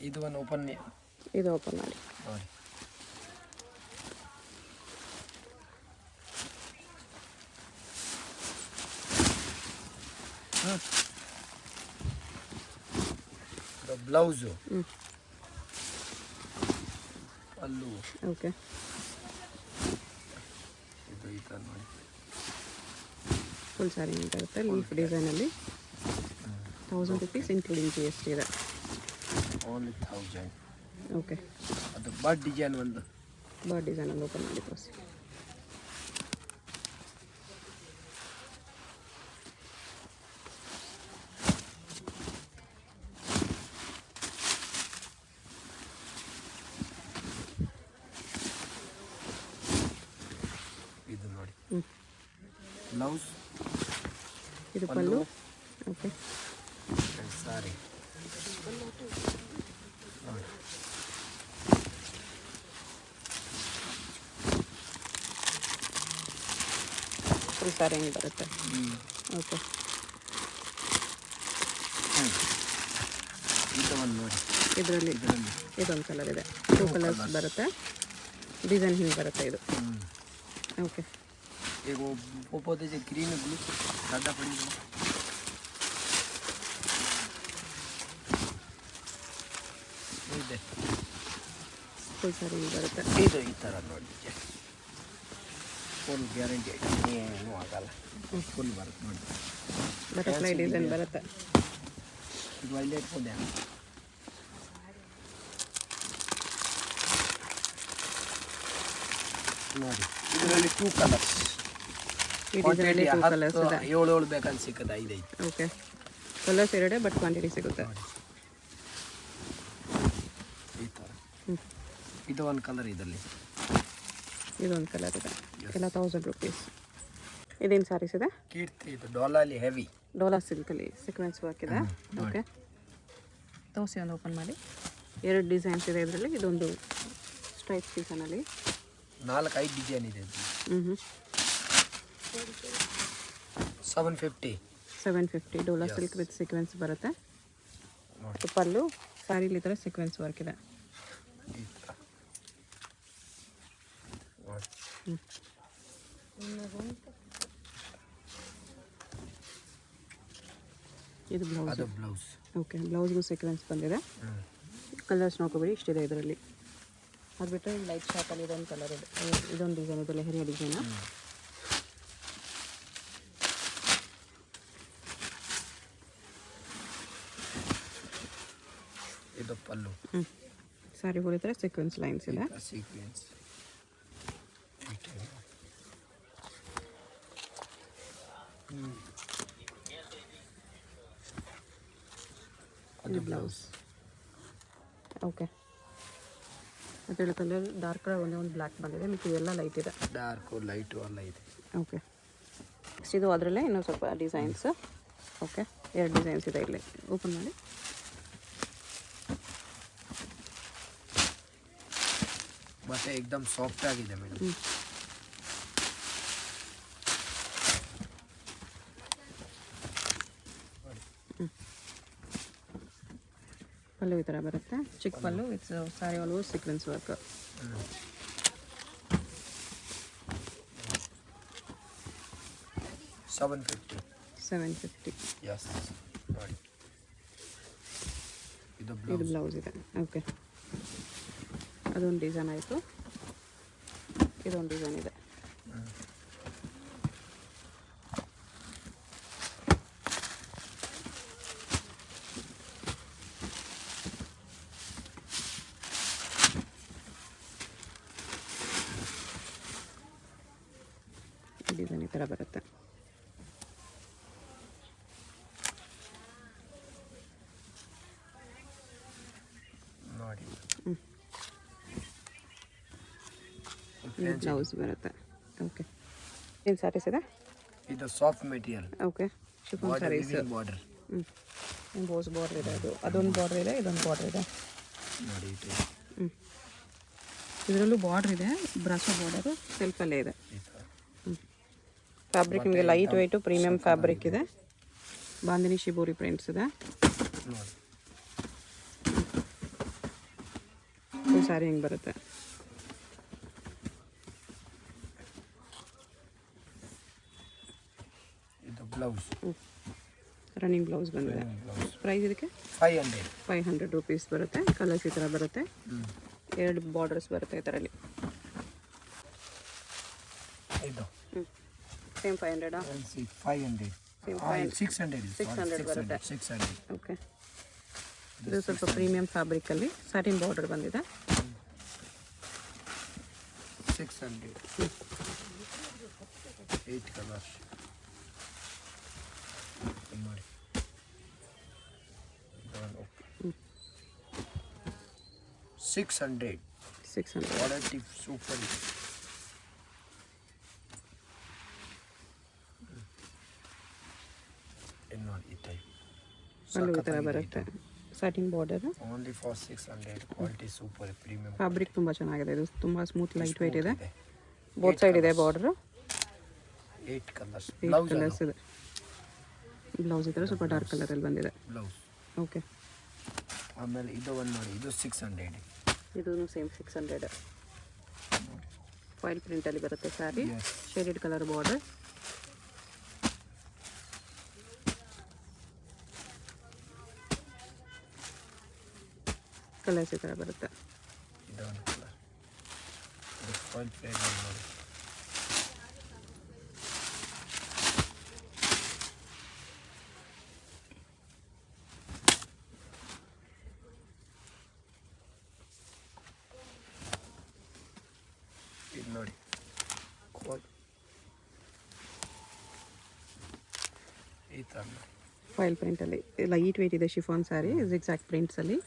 ಇದು ಒಂದು ಓಪನ್ ಇದು ಓಪನ್ ಮಾಡಿ. ನೋಡಿ. ಬ್ಲೌಸು, ಪಲ್ಲು. ಓಕೆ, ಇದು ಈ ಥರ ನೋಡಿ. ಫುಲ್ ಸ್ಯಾರಿ ಅಂತ ಇರುತ್ತೆ. ಲೀಫ್ ಡಿಸೈನಲ್ಲಿ 1000 ರುಪೀಸ್ ಇನ್ಕ್ಲೂಡಿಂಗ್ GST ಇದೆ. ಓನ್ಲಿ 1000. ಓಕೆ, ಅದು ಬರ್ಡ್ ಡಿಸೈನ್ ಒಂದು. ಬರ್ಡ್ ಡಿಸೈನಲ್ಲಿ ಓಪನ್ ಮಾಡಿ ತೋರಿಸಿ. ಇದು ನೋಡಿ ಬ್ಲೌಸ್, ಇದು ಪಲ್ಲು. ಓಕೆ, ಸಾರಿ ನೋಡಿ. ಫುಲ್ ಸ್ಯಾರಿ ಹಿಂಗೆ ಬರುತ್ತೆ. ಓಕೆ, ಇದು ಒಂದು ನೋಡಿ. ಇದರಲ್ಲಿ ಇದೊಂದು ಕಲರ್ ಇದೆ. 2 ಕಲರ್ಸ್ ಬರುತ್ತೆ. ಡಿಸೈನ್ ಹಿಂಗೆ ಬರುತ್ತೆ ಇದು. ಓಕೆ, ಈಗ ಒಪ್ಪೋದೆ ಗ್ರೀನ್ ಬ್ಲೂ ಸಾದಾ ಪಡಿ ಇದೆ. ಫುಲ್ ಸ್ಯಾರಿ ಹಿಂಗೆ ಬರುತ್ತೆ. ಇದು ಈ ಥರ ನೋಡಿ. ಫುಲ್ ಗ್ಯಾರಂಟಿ ಏನೂ ಆಗಲ್ಲ. ಫುಲ್ ಬರುತ್ತೆ ನೋಡಿ. ಬಟರ್ಫ್ಲೈ ಡಿಸೈನ್ ಬರುತ್ತೆ. ಇದು ಒಳ್ಳೆ ಇಟ್ಕೊಂಡೆ ನೋಡಿ. ಇದರಲ್ಲಿ 2 ಕಲರ್ಸ್. ಈ ಡಿಸೈನಲ್ಲಿ 2 ಕಲರ್ಸ್ ಇದೆ. 7 ಬೇಕಂತ ಸಿಕ್ಕದ 5 ಐತೆ. ಓಕೆ, ಕಲರ್ಸ್ ಎರಡೇ ಬಟ್ ಕ್ವಾಂಟಿಟಿ ಸಿಗುತ್ತೆ. ಈ ಥರ ಇದು ಒಂದು ಕಲರ್. ಇದರಲ್ಲಿ ಇದೊಂದು ಕಲರ್ ಇದೆ. ಎಲ್ಲ 1000 ರುಪೀಸ್. ಇದೇನು ಸ್ಯಾರೀಸ್ ಇದೆ? ಕೀರ್ತಿ. ಇದು ಡಾಲಲ್ಲಿ ಹೆವಿ ಡೋಲಾ ಸಿಲ್ಕಲ್ಲಿ ಸೀಕ್ವೆನ್ಸ್ ವರ್ಕ್ ಇದೆ. ಓಕೆ, ತೋರಿಸಿ ಒಂದು ಓಪನ್ ಮಾಡಿ. 2 ಡಿಸೈನ್ಸ್ ಇದೆ ಇದರಲ್ಲಿ. ಇದೊಂದು ಸ್ಟ್ರೈಪ್ ಡಿಸೈನಲ್ಲಿ 4-5 ಡಿಸೈನ್ ಇದೆ. ಹ್ಞೂ 750 ಡೋಲಾ ಸಿಲ್ಕ್ ವಿತ್ ಸೀಕ್ವೆನ್ಸ್ ಬರುತ್ತೆ. ಪಲ್ಲು ಸ್ಯಾರಿಲಿ ಈ ಥರ ಸೀಕ್ವೆನ್ಸ್ ವರ್ಕ್ ಇದೆ. ಇದು ಬ್ಲೌಸ್. ಅದು ಬ್ಲೌಸ್. ಓಕೆ, ಬ್ಲೌಸ್ಗೂ ಸೀಕ್ವೆನ್ಸ್ ಬಂದಿದೆ. ಕಲರ್ಸ್ ನೋಡ್ಕೊಬೇಡಿ, ಇಷ್ಟಿದೆ ಇದರಲ್ಲಿ. ಅದು ಬಿಟ್ಟರೆ ಲೈಟ್ ಶಾರ್ಟಲ್ಲಿ ಇದೊಂದು ಕಲರ್ ಇದೆ, ಇದೊಂದು ಡಿಸೈನ್ ಇದೆ, ಲೆಹರಿಯ ಡಿಸೈನು. ಇದು ಪಲ್ಲು. ಸಾರಿ ಹೊಲಿದ್ರೆ ಸೀಕ್ವೆನ್ಸ್ ಲೈನ್ಸ್ ಇದೆ. ಸೀಕ್ವೆನ್ಸ್. ಅದು ಬ್ಲೌಸ್. ಓಕೆ, ಮತ್ತು ಕಲರ್ ಡಾರ್ಕ್ ಕಲರ್ ಒಂದು ಬ್ಲ್ಯಾಕ್ ಬಂದಿದೆ, ಮತ್ತು ಇವೆಲ್ಲ ಲೈಟ್ ಇದೆ. ಡಾರ್ಕು ಲೈಟು ಎಲ್ಲ ಇದೆ. ಓಕೆ, ನೆಕ್ಸ್ಟ್ ಇದು ಅದರಲ್ಲೇ ಇನ್ನೂ ಸ್ವಲ್ಪ ಡಿಸೈನ್ಸ್. ಓಕೆ, 2 ಡಿಸೈನ್ಸ್ ಇದೆ ಇಲ್ಲಿ. ಓಪನ್ ಮಾಡಿ. ಬಟ್ಟೆ ಏಕದಮ್ ಸಾಫ್ಟ್ ಆಗಿದೆ ಮೇಡಮ್. ಪಲ್ಲು ಈ ಥರ ಬರುತ್ತೆ, ಚಿಕ್ಕ ಪಲ್ಲು with sari all over sequence work. $750. Yes, ನೋಡಿ ಇದು ಇದು ಬ್ಲೌಸ್ ಇದೆ. ಓಕೆ, ಅದೊಂದು ಡಿಸೈನ್ ಆಯಿತು, ಇದೊಂದು ಡಿಸೈನ್ ಇದೆ. ಡಿಸೈನ್ ಈ ಥರ ಬರುತ್ತೆ. ನೋಡಿ ಬ್ಲೌಸ್ ಬರುತ್ತೆ. ಓಕೆ, ಏನು ಸ್ಯಾರೀಸ್ ಇದೆ? ಇದು soft material. Okay, chiffon saris. Border. ಬೋಸ್ ಬಾರ್ಡರ್ ಇದೆ, ಅದೊಂದು ಬಾರ್ಡರ್ ಇದೆ, ಇದೊಂದು ಬಾರ್ಡರ್ ಇದೆ. ನೋಡಿ ಇದು. ಇದರಲ್ಲೂ ಬಾರ್ಡರ್ ಇದೆ, ಬ್ರಾಸೋ ಬಾರ್ಡರು ಸೆಲ್ಫಲ್ಲೇ ಇದೆ. ಈ ಥರ. ಫ್ಯಾಬ್ರಿಕ್ ನಿಮಗೆ ಲೈಟ್ ವೆಯ್ಟು ಪ್ರೀಮಿಯಂ ಫ್ಯಾಬ್ರಿಕ್ ಇದೆ. ಬಾಂದಿನಿ ಶಿಬೋರಿ ಪ್ರಿಂಟ್ಸ್ ಇದೆ. ನೋಡಿ ಫುಲ್ ಸ್ಯಾರಿ ಹಿಂಗೆ ಬರುತ್ತೆ. ಇದು ಬ್ಲೌಸ್. ರನ್ನಿಂಗ್ ಬ್ಲೌಸ್ ಬಂದಿದೆ. ಪ್ರೈಸ್ ಇದಕ್ಕೆ 500 ರೂಪೀಸ್ ಬರುತ್ತೆ. ಕಲರ್ಸ್ ಈ ಥರ ಬರುತ್ತೆ, 2 ಬಾರ್ಡರ್ಸ್ ಬರುತ್ತೆ ಇದರಲ್ಲಿ. ಇದು ಸೇಮ್ 500. 500. 600 ಬರುತ್ತೆ. 600. ಓಕೆ, ಇದು ಸ್ವಲ್ಪ ಪ್ರೀಮಿಯಂ ಫ್ಯಾಬ್ರಿಕಲ್ಲಿ ಸ್ಯಾಟಿನ್ ಬಾರ್ಡರ್ ಬಂದಿದೆ. 600. 8 ಕಲರ್ಸ್. ನೋಡಿ 600. ಕ್ವಾಲಿಟಿ ಸೂಪರ್ ಇದೆ. ನೋಡಿ ಈ ಟೈಪ್ ಪಲ್ಲು ಈ ಥರ ಬರುತ್ತೆ, satin border. Only for 600. Quality super, premium fabric ತುಂಬ ಚೆನ್ನಾಗಿದೆ, ಇದು ತುಂಬ ಸ್ಮೂತ್ ಲೈಟ್ ವೆಯ್ಟ್ ಇದೆ. ಬೋತ್ ಸೈಡ್ ಇದೆ ಬಾರ್ಡರು. 8 ಕಲರ್ಸ್. 8 ಕಲರ್ಸ್ ಇದೆ. ಬ್ಲೌಸ್ ಈ ಥರ ಸ್ವಲ್ಪ ಡಾರ್ಕ್ ಕಲರಲ್ಲಿ ಬಂದಿದೆ. ಬ್ಲೌಸ್. ಓಕೆ, ಆಮೇಲೆ ಇದು ಒಂದು ನೋಡಿ, ಇದು 600. ಇದೂ ಸೇಮ್ 600. ಫಾಯಿಲ್ ಪ್ರಿಂಟಲ್ಲಿ ಬರುತ್ತೆ sari, shaded colour border. Colours ಈ ಥರ ಬರುತ್ತೆ. ಇದೊಂದು ಕಲರ್. ಇದು ಫಾಯಿಲ್ ಪ್ರಿಂಟ್ ನೋಡಿ. ಇದು ನೋಡಿ ಈ ಥರ ಫಾಯಿಲ್ ಪ್ರಿಂಟಲ್ಲಿ ಲೈಟ್ ವೆಯ್ಟ್ ಇದೆ, ಶಿಫಾನ್ ಸ್ಯಾರಿ, ಜಿಗ್ಜ್ಯಾಗ್ ಪ್ರಿಂಟ್ಸಲ್ಲಿ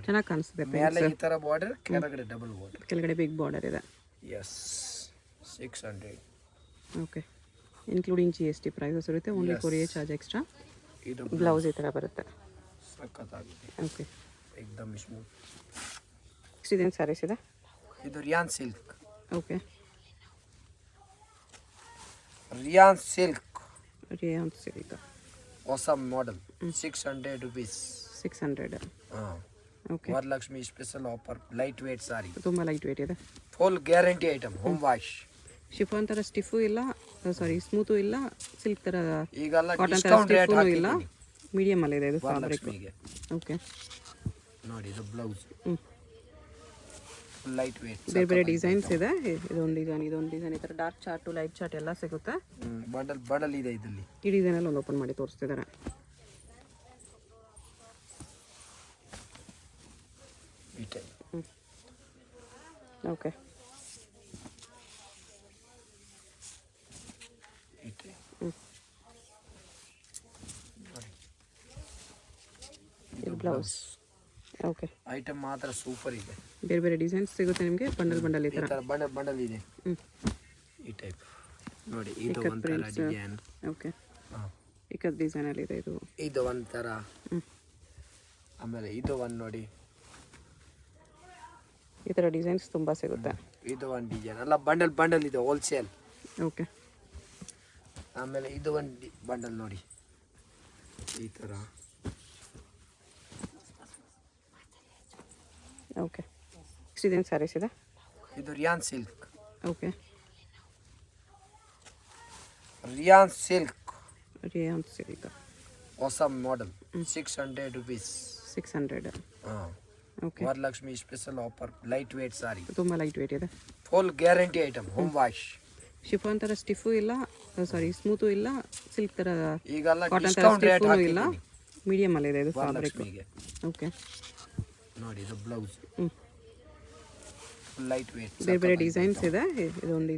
ಚೆನ್ನಾಗಿ ಕಾಣಿಸ್ತಿದೆ. ಮೇಲೆ ಈ ಥರ ಬಾರ್ಡರ್, ಕೆಳಗಡೆ ಡಬಲ್ ಬಾರ್ಡರ್, ಕೆಳಗಡೆ ಬಿಗ್ ಬಾರ್ಡರ್ ಇದೆ. Yes, 600. Okay, including GST prices ಇರುತ್ತೆ. Only courier charge extra. ಇದು ಬ್ಲೌಸ್ ಈ ಥರ ಬರುತ್ತೆ. ಸಖತ್ತಾಗಿದೆ. Okay, ಏಕದಮ್ smooth. ನೆಕ್ಸ್ಟ್ ಇದೇನು ಸ್ಯಾರೀಸ್ ಇದೆ? ಇದು rayon silk. Okay, rayon silk ಹೊಸ ಮಾಡೆಲ್. 600 rupees. 600. ಹಾಂ, okay, Varalakshmi special offer. Light weight sari, ತುಂಬ ಲೈಟ್ ವೆಯ್ಟ್ ಇದೆ. Full guarantee item, home wash. Chiffon ಥರ ಸ್ಟಿಫು ಇಲ್ಲ, ಸಾರಿ ಸ್ಮೂತು ಇಲ್ಲ, ಸಿಲ್ಕ್ ಥರ ಈಗೆಲ್ಲ ಕಾಟನ್ ಥರ ಡಿಸ್ಕೌಂಟ್ ರೇಟ್ ಸ್ಟಿಫೂ ಇಲ್ಲ, ಮೀಡಿಯಮಲ್ಲಿದೆ ಇದು ಫ್ಯಾಬ್ರಿಕ್. ವರಲಕ್ಷ್ಮಿಗೆ. ಓಕೆ. ನೋಡಿ ಇದು ಬ್ಲೌಸ್. ಹ್ಞೂ. Light weight. ಬೇರೆ ಬೇರೆ ಡಿಸೈನ್ಸ್ ಇದೆ. ಇದೊಂದು ಡಿಸೈನ್ ಈ ಥರ ಡಾರ್ಕ್ ಚಾರ್ಟು ಲೈಟ್ ಚಾರ್ಟ್ ಎಲ್ಲ ಸಿಗುತ್ತೆ. ಬಂಡಲ್ ಇದೆ ಇದರಲ್ಲಿ. ಈ ಡಿಸೈನಲ್ಲಿ ಒಂದು ಓಪನ್ ಮಾಡಿ ತೋರಿಸ್ತಿದ್ದಾರೆ. ಈ ಟೈಪ್. ಓಕೆ. ಈ ಟೈಪ್. ಇದು ಬ್ಲೌಸ್. ಓಕೆ. ಐಟಮ್ ಮಾತ್ರ ಸೂಪರ್ ಇದೆ. ಬೇರೆ ಬೇರೆ ಡಿಸೈನ್ಸ್ ಸಿಗುತ್ತೆ ನಿಮಗೆ. ಬಂಡಲ್ ಈ ಥರ ಬಂಡಲ್ ಇದೆ. ಈ ಟೈಪ್ ನೋಡಿ. ಇದು ಒಂಥರ ಡಿಸೈನ್. ಓಕೆ. ಇಕ್ಕದ ಡಿಸೈನಲ್ಲಿ ಇದೆ ಇದು. ಇದು ಒಂಥರ. ಆಮೇಲೆ ಇದು ಒಂದು ನೋಡಿ. ಈ ಥರ ಡಿಸೈನ್ಸ್ ತುಂಬ ಸಿಗುತ್ತೆ. ಇದು ಒಂದು ಡಿಸೈನ್ ಅಲ್ಲ, ಬಂಡಲ್ ಇದೆ ಹೋಲ್ಸೇಲ್. ಓಕೆ. ಆಮೇಲೆ ಇದು ಒಂದು ಬಂಡಲ್ ನೋಡಿ ಈ ಥರ. ಓಕೆ. ಇದೇನು ಸ್ಯಾರೀಸ್ ಇದೆ? ಇದು rayon silk. Okay. Rayon silk ಹೊಸ ಮಾಡೆಲ್. 600 rupees. 600. ಹಾಂ. Okay. Varalakshmi special offer. Light weight sari. ತುಂಬ ಲೈಟ್ ವೇಟ್ ಇದೆ. Full guarantee item. Home wash. Chiffon ಥರ ಸ್ಟಿಫು ಇಲ್ಲ, ಸಾರಿ ಸ್ಮೂತು ಇಲ್ಲ, ಸಿಲ್ಕ್ ಥರ ಈಗೆಲ್ಲ ಕಾಟನ್ ಥರ ಡಿಸ್ಕೌಂಟ್ ರೇಟ್ ಸ್ಟಿಫೂ ಇಲ್ಲ, ಹಾಕಿದ್ದೀನಿ ಮೀಡಿಯಮಲ್ಲಿದೆ ಇದು ಫ್ಯಾಬ್ರಿಕ್. ವರಲಕ್ಷ್ಮಿಗೆ. ಓಕೆ. ನೋಡಿ ಇದು ಬ್ಲೌಸ್. ಹ್ಞೂ. Light weight. ಬೇರೆ ಬೇರೆ ಡಿಸೈನ್ಸ್ ಇದೆ. ಇದೊಂದು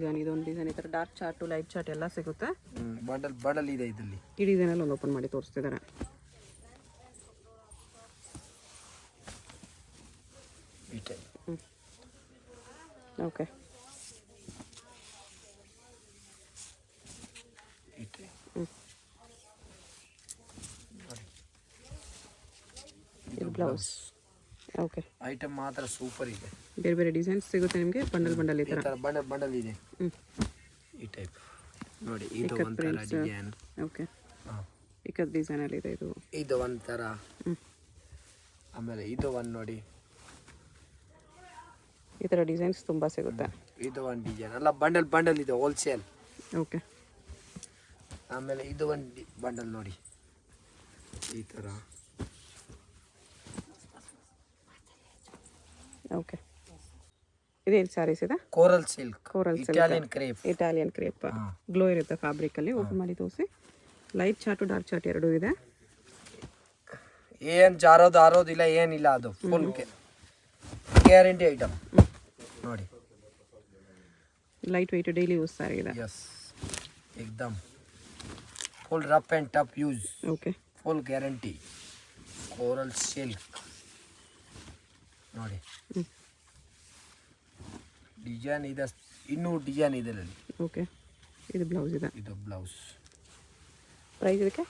ಡಿಸೈನ್ ಈ ಥರ ಡಾರ್ಕ್ ಚಾರ್ಟು ಲೈಟ್ ಚಾರ್ಟ್ ಎಲ್ಲ ಸಿಗುತ್ತೆ. ಬಂಡಲ್ ಇದೆ ಇದರಲ್ಲಿ. ಈ ಡಿಸೈನಲ್ಲಿ ಒಂದು ಓಪನ್ ಮಾಡಿ ತೋರಿಸ್ತಿದ್ದಾರೆ. ಈ ಟೈಪ್. ಓಕೆ. ಈ ಟೈಪ್. ಇದು ಬ್ಲೌಸ್. ಓಕೆ. ಐಟಮ್ ಮಾತ್ರ ಸೂಪರ್ ಇದೆ. ಬೇರೆ ಬೇರೆ ಡಿಸೈನ್ಸ್ ಸಿಗುತ್ತೆ ನಿಮಗೆ. ಬಂಡಲ್ ಈ ಥರ. ಬಂಡಲ್ ಇದೆ. ಈ ಟೈಪ್ ನೋಡಿ. ಇದು ಒಂಥರ ಡಿಸೈನ್. ಓಕೆ. ಇಕ್ಕದ ಡಿಸೈನಲ್ಲಿ ಇದೆ ಇದು. ಇದು ಒಂಥರ. ಆಮೇಲೆ ಇದು ಒಂದು ನೋಡಿ. ಈ ಥರ ಡಿಸೈನ್ಸ್ ತುಂಬ ಸಿಗುತ್ತೆ. ಇದು ಒಂದು ಡಿಸೈನ್ ಅಲ್ಲ, ಬಂಡಲ್ ಇದೆ ಹೋಲ್ಸೇಲ್. ಓಕೆ. ಆಮೇಲೆ ಇದು ಒಂದು ಬಂಡಲ್ ನೋಡಿ ಈ ಥರ. ಓಕೆ. ಇದೇನು ಸ್ಯಾರೀಸ್ ಇದೆ? Coral silk. Italian crepe. Glow ಇರುತ್ತೆ ಫ್ಯಾಬ್ರಿಕಲ್ಲಿ. ಓಪನ್ ಮಾಡಿ ತೋರಿಸಿ. ಲೈಟ್ ಚಾರ್ಟು ಡಾರ್ಕ್ ಚಾರ್ಟ್ ಎರಡೂ ಇದೆ. ಏನು ಆರೋದಿಲ್ಲ ಏನಿಲ್ಲ. ಅದು ಫುಲ್ ಗ್ಯಾರಂಟಿ ಐಟಮ್ ನೋಡಿ. Light weight daily use sari ಇದೆ. ಎಸ್, ಏಕ್ದಮ್ full rough and tough use. Okay. Full guarantee. Coral silk ನೋಡಿ. ಡಿಸೈನ್ ಇದೆ, ಇನ್ನೂ ಡಿಸೈನ್ ಇದೆ ಅಲ್ಲಿ. ಓಕೆ. ಇದು ಬ್ಲೌಸ್ ಇದೆ. ಇದು ಬ್ಲೌಸ್. ಪ್ರೈಸ್ ಇದಕ್ಕೆ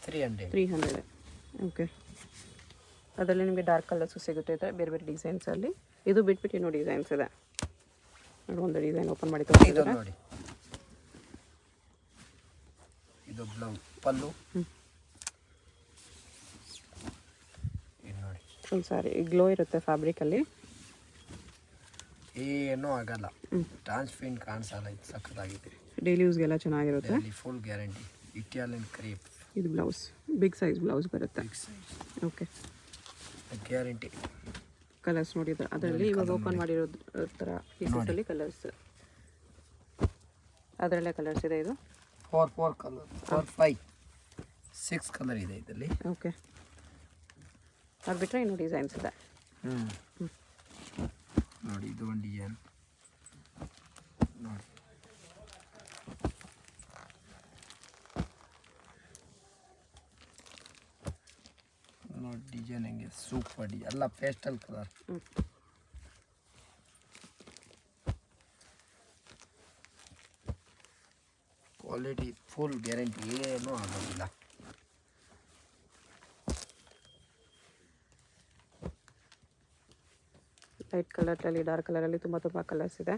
300. ಓಕೆ. ಅದರಲ್ಲಿ ನಿಮಗೆ ಡಾರ್ಕ್ ಕಲರ್ಸು ಸಿಗುತ್ತೆ ಇದೆ ಬೇರೆ ಬೇರೆ ಡಿಸೈನ್ಸಲ್ಲಿ. ಇದು ಬಿಟ್ಬಿಟ್ಟು ಇನ್ನೂ ಡಿಸೈನ್ಸ್ ಇದೆ ನೋಡಿ. ಒಂದು ಡಿಸೈನ್ ಓಪನ್ ಮಾಡಿ ತೋರಿಸಿದ್ದಾರೆ ನೋಡಿ. ಇದು ಬ್ಲೌಸ್ ಪಲ್ಲು. ಇದು ನೋಡಿ. ಫುಲ್ ಸಾರಿ ಗ್ಲೋ ಇರುತ್ತೆ ಫ್ಯಾಬ್ರಿಕಲ್ಲಿ. ಏನೂ ಆಗಲ್ಲ. ಟ್ರಾನ್ಸ್ಪರೆಂಟ್ ಕಾಣಿಸಲ್ಲ. ಇದು ಸಖತ್ತಾಗಿದೆ. ಡೈಲಿ ಯೂಸ್ಗೆಲ್ಲ ಚೆನ್ನಾಗಿರುತ್ತೆ. Full guarantee. Italian crepe. ಇದು ಬ್ಲೌಸ್. ಬಿಗ್ ಸೈಜ್ ಬ್ಲೌಸ್ ಬರುತ್ತೆ. ಓಕೆ. ಗ್ಯಾರಂಟಿ. ಕಲರ್ಸ್ ನೋಡಿದ್ರೆ ಅದರಲ್ಲಿ ಇವಾಗ ಓಪನ್ ಮಾಡಿರೋದ್ರ ಥರ ಪೀಸಸಲ್ಲಿ ಕಲರ್ಸ್. ಅದರಲ್ಲೇ ಕಲರ್ಸ್ ಇದೆ. ಇದು 4 ಕಲರ್, 4 5 6 ಕಲರ್ ಇದೆ ಇದರಲ್ಲಿ. ಓಕೆ. ಅದು ಬಿಟ್ಟರೆ ಇನ್ನೂ ಡಿಸೈನ್ಸ್ ಇದೆ. ನೋಡಿ ಇದು ಒಂದು ಡಿಸೈನ್ ನೋಡಿ. ನೋಡಿ ಡಿಸೈನ್ ಹೆಂಗೆ ಸೂಪರ್ ಡಿಸೈನ್. ಎಲ್ಲ pastel colour. Quality full guarantee. ಏನೂ ಆಗೋದಿಲ್ಲ. ಲೈಟ್ ಕಲರಲ್ಲಿ ಡಾರ್ಕ್ ಕಲರಲ್ಲಿ ತುಂಬ ಕಲರ್ಸ್ ಇದೆ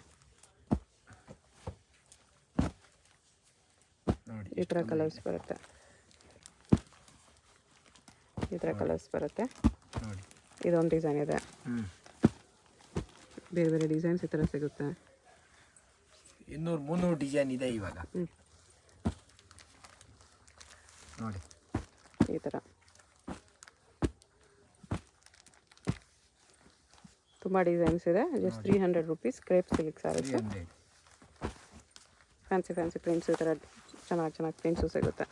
ನೋಡಿ. ಈ ಥರ ಕಲರ್ಸ್ ಬರುತ್ತೆ. ಈ ಥರ ಕಲರ್ಸ್ ಬರುತ್ತೆ ನೋಡಿ. ಇದೊಂದು ಡಿಸೈನ್ ಇದೆ. ಬೇರೆ ಬೇರೆ ಡಿಸೈನ್ಸ್ ಈ ಥರ ಸಿಗುತ್ತೆ. 200-300 ಡಿಸೈನ್ ಇದೆ ಇವಾಗ ನೋಡಿ. ಈ ಥರ ತುಂಬ ಡಿಸೈನ್ಸ್ ಇದೆ. Just 300 rupees. Crepe silk saris. 300. Fancy prints ಈ ಥರ ಚೆನ್ನಾಗಿ ಪ್ರಿಂಟ್ಸು ಸಿಗುತ್ತೆ.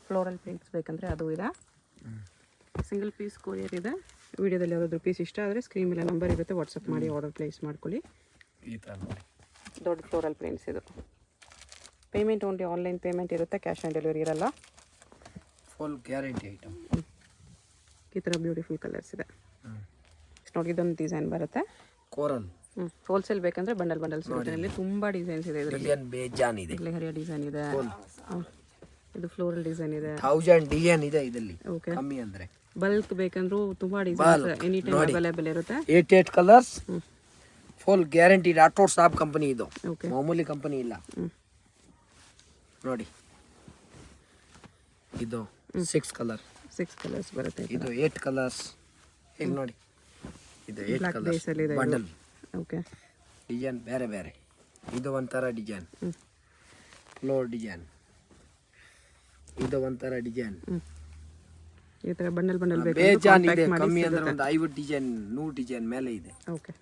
ಫ್ಲೋರಲ್ ಪ್ರಿಂಟ್ಸ್ ಬೇಕಂದರೆ ಅದು ಇದೆ. ಸಿಂಗಲ್ ಪೀಸ್ ಕೊರಿಯರ್ ಇದೆ. ವಿಡಿಯೋದಲ್ಲಿ ಯಾವುದಾದ್ರು ಪೀಸ್ ಇಷ್ಟ ಆದರೆ ಸ್ಕ್ರೀನ್ ಮೇಲೆ ನಂಬರ್ ಇರುತ್ತೆ, ವಾಟ್ಸಪ್ ಮಾಡಿ ಆರ್ಡರ್ ಪ್ಲೇಸ್ ಮಾಡ್ಕೊಳ್ಳಿ. ಈ ಥರ ನೋಡಿ ದೊಡ್ಡ ಫ್ಲೋರಲ್ ಪ್ರಿಂಟ್ಸ್ ಇದು. ಪೇಮೆಂಟ್ ಓನ್ಲಿ ಆನ್ಲೈನ್ ಪೇಮೆಂಟ್ ಇರುತ್ತೆ, ಕ್ಯಾಶ್ ಆನ್ ಡೆಲಿವರಿ ಇರಲ್ಲ. Full guarantee item. ಈ ಥರ ಬ್ಯೂಟಿಫುಲ್ ಕಲರ್ಸ್ ಇದೆ ನೋಡಿ. ಇದೊಂದು ಡಿಸೈನ್ ಬರುತ್ತೆ. ಕೋರಲ್. ಹೋಲ್ಸೇಲ್ ಬೇಕಂದರೆ ಬಂಡಲ್ ಸಿಗುತ್ತೆ. ಇಲ್ಲಿ ತುಂಬ ಡಿಸೈನ್ಸ್ ಇದೆ. ಇದರಲ್ಲಿ ಡಿಸೈನ್ ಬೇಜಾನ್ ಇದೆ. ಹರಿಯ ಡಿಸೈನ್ ಇದೆ. ಇದು ಫ್ಲೋರಲ್ ಡಿಸೈನ್ ಇದೆ. 1000 ಡಿಸೈನ್ ಇದೆ ಇದರಲ್ಲಿ. ಓಕೆ. ಕಮ್ಮಿ ಅಂದರೆ ಬಲ್ಕ್ ಬೇಕಂದ್ರೂ ತುಂಬ ಡಿಸೈನ್ಸ್ ಎನಿ ಟೈಮ್ ಅವೈಲೇಬಲ್ ಇರುತ್ತೆ. 88 ಕಲರ್ಸ್. Full guarantee. ರಾಠೋಡ್ ಸಾಬ್ ಕಂಪನಿ ಇದು, ಓಕೆ. ಮಾಮೂಲಿ ಕಂಪನಿ ಇಲ್ಲ. ನೋಡಿ ಇದು 6 ಕಲರ್ಸ್ ಬರುತ್ತೆ. ಇದು 8 ಕಲರ್ಸ್. ಈಗ ನೋಡಿ ಇದು 8 ಕಲರ್ಸ್ ಬಂಡಲ್. ಓಕೆ. ಡಿಸೈನ್ ಬೇರೆ. ಇದು ಒಂಥರ ಡಿಸೈನ್, ಫ್ಲೋರ್ ಡಿಸೈನ್. ಇದು ಒಂಥರ ಡಿಸೈನ್. ಈ ಥರ ಬಂಡಲ್ ಬೇಜಾನ್ ಇದೆ. ಕಮ್ಮಿ ಅಂದ್ರೆ ಒಂದು 50 ಡಿಸೈನ್ 100 ಡಿಸೈನ್ ಮೇಲೆ ಇದೆ. ಓಕೆ.